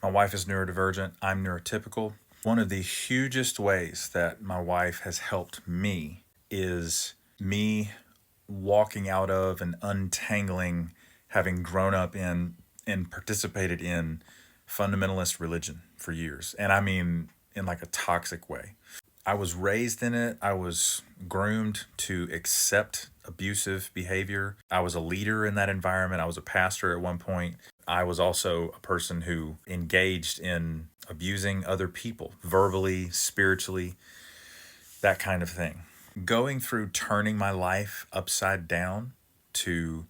My wife is neurodivergent. I'm neurotypical. One of the hugest ways that my wife has helped me is me walking out of and untangling having grown up in and participated in fundamentalist religion for years. And I mean, in like a toxic way. I was raised in it. I was groomed to accept abusive behavior. I was a leader in that environment. I was a pastor at one point. I was also a person who engaged in abusing other people, verbally, spiritually, that kind of thing. Going through turning my life upside down to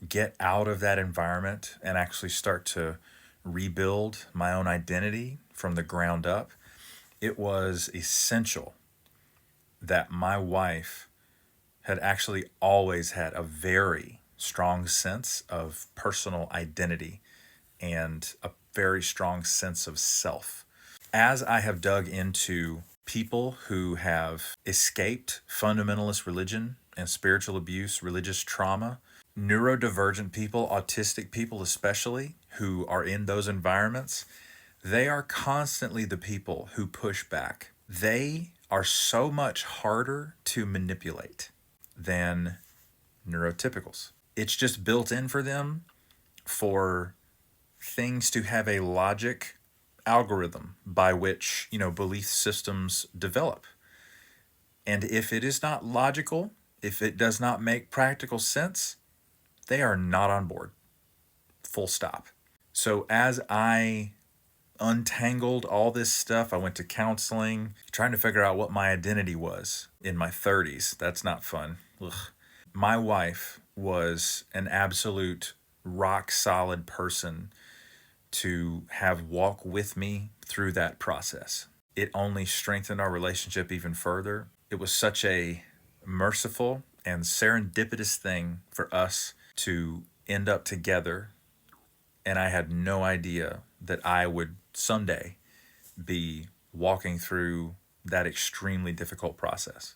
get out of that environment and actually start to rebuild my own identity from the ground up, it was essential that my wife had actually always had a very strong sense of personal identity and a very strong sense of self. As I have dug into people who have escaped fundamentalist religion and spiritual abuse, religious trauma, neurodivergent people, autistic people especially, who are in those environments, they are constantly the people who push back. They are so much harder to manipulate than neurotypicals. It's just built in for them for things to have a logic algorithm by which, belief systems develop. And if it is not logical, if it does not make practical sense, they are not on board. Full stop. So as I untangled all this stuff, I went to counseling, trying to figure out what my identity was in my 30s. That's not fun. Ugh. My wife was an absolute rock solid person to have walk with me through that process. It only strengthened our relationship even further. It was such a merciful and serendipitous thing for us to end up together. And I had no idea that I would someday be walking through that extremely difficult process.